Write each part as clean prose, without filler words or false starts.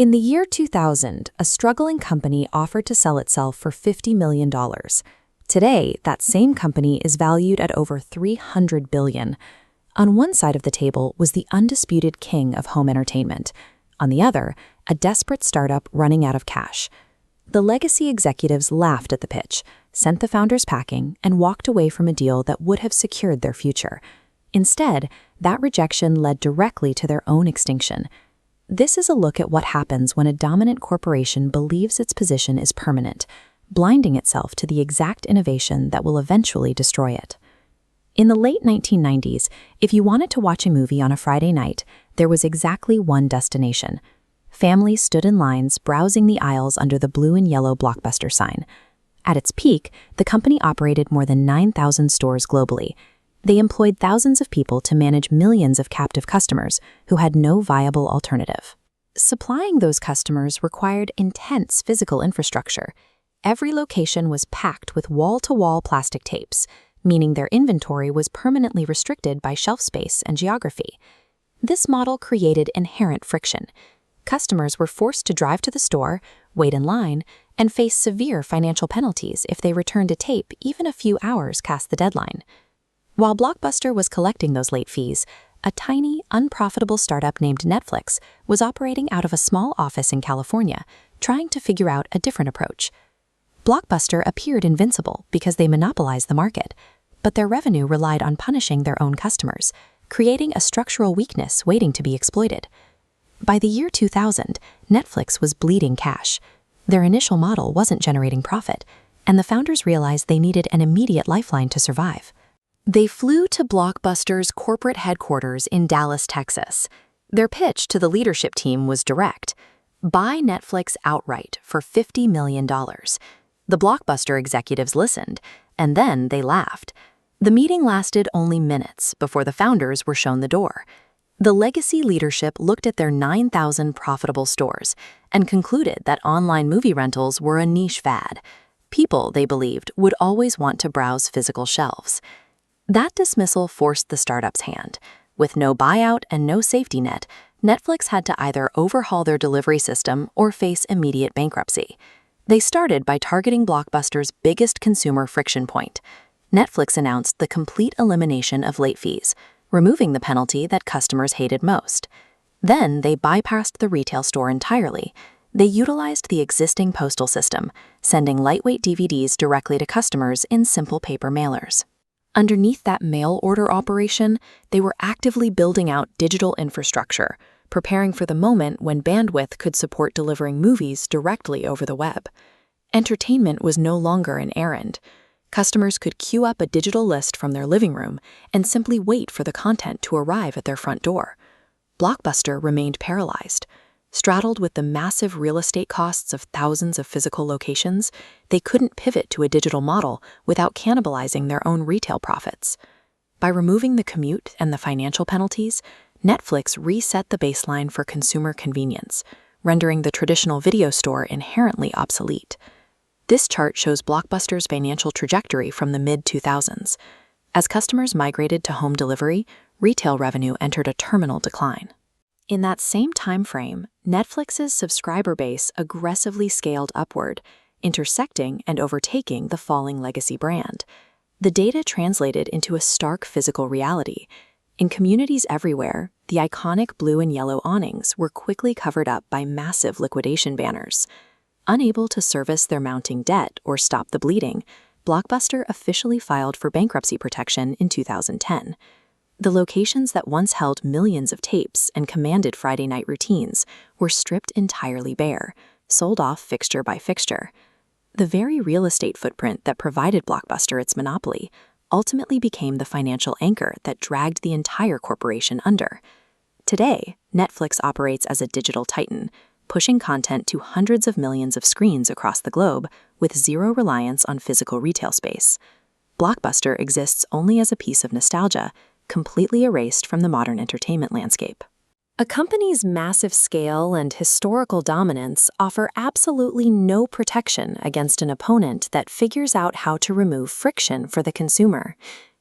In the year 2000, a struggling company offered to sell itself for $50 million. Today, that same company is valued at over $300 billion. On one side of the table was the undisputed king of home entertainment. On the other, a desperate startup running out of cash. The legacy executives laughed at the pitch, sent the founders packing, and walked away from a deal that would have secured their future. Instead, that rejection led directly to their own extinction. This is a look at what happens when a dominant corporation believes its position is permanent, blinding itself to the exact innovation that will eventually destroy it. In the late 1990s, if you wanted to watch a movie on a Friday night, there was exactly one destination. Families stood in lines, browsing the aisles under the blue and yellow Blockbuster sign. At its peak, the company operated more than 9,000 stores globally. They employed thousands of people to manage millions of captive customers who had no viable alternative. Supplying those customers required intense physical infrastructure. Every location was packed with wall-to-wall plastic tapes, meaning their inventory was permanently restricted by shelf space and geography. This model created inherent friction. Customers were forced to drive to the store, wait in line, and face severe financial penalties if they returned a tape even a few hours past the deadline. While Blockbuster was collecting those late fees, a tiny, unprofitable startup named Netflix was operating out of a small office in California, trying to figure out a different approach. Blockbuster appeared invincible because they monopolized the market, but their revenue relied on punishing their own customers, creating a structural weakness waiting to be exploited. By the year 2000, Netflix was bleeding cash. Their initial model wasn't generating profit, and the founders realized they needed an immediate lifeline to survive. They flew to Blockbuster's corporate headquarters in Dallas, Texas. Their pitch to the leadership team was direct: buy Netflix outright for $50 million. The Blockbuster executives listened, and then they laughed. The meeting lasted only minutes before the founders were shown the door. The legacy leadership looked at their 9,000 profitable stores and concluded that online movie rentals were a niche fad. People, they believed, would always want to browse physical shelves. That dismissal forced the startup's hand. With no buyout and no safety net, Netflix had to either overhaul their delivery system or face immediate bankruptcy. They started by targeting Blockbuster's biggest consumer friction point. Netflix announced the complete elimination of late fees, removing the penalty that customers hated most. Then they bypassed the retail store entirely. They utilized the existing postal system, sending lightweight DVDs directly to customers in simple paper mailers. Underneath that mail order operation, they were actively building out digital infrastructure, preparing for the moment when bandwidth could support delivering movies directly over the web. Entertainment was no longer an errand. Customers could queue up a digital list from their living room and simply wait for the content to arrive at their front door. Blockbuster remained paralyzed. Straddled with the massive real estate costs of thousands of physical locations, they couldn't pivot to a digital model without cannibalizing their own retail profits. By removing the commute and the financial penalties, Netflix reset the baseline for consumer convenience, rendering the traditional video store inherently obsolete. This chart shows Blockbuster's financial trajectory from the mid-2000s. As customers migrated to home delivery, retail revenue entered a terminal decline. In that same time frame, Netflix's subscriber base aggressively scaled upward, intersecting and overtaking the falling legacy brand. The data translated into a stark physical reality. In communities everywhere, the iconic blue and yellow awnings were quickly covered up by massive liquidation banners. Unable to service their mounting debt or stop the bleeding, Blockbuster officially filed for bankruptcy protection in 2010. The locations that once held millions of tapes and commanded Friday night routines were stripped entirely bare, sold off fixture by fixture. The very real estate footprint that provided Blockbuster its monopoly ultimately became the financial anchor that dragged the entire corporation under. Today, Netflix operates as a digital titan, pushing content to hundreds of millions of screens across the globe with zero reliance on physical retail space. Blockbuster exists only as a piece of nostalgia, completely erased from the modern entertainment landscape. A company's massive scale and historical dominance offer absolutely no protection against an opponent that figures out how to remove friction for the consumer.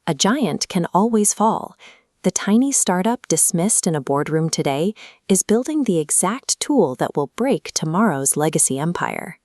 A giant can always fall. The tiny startup dismissed in a boardroom today is building the exact tool that will break tomorrow's legacy empire.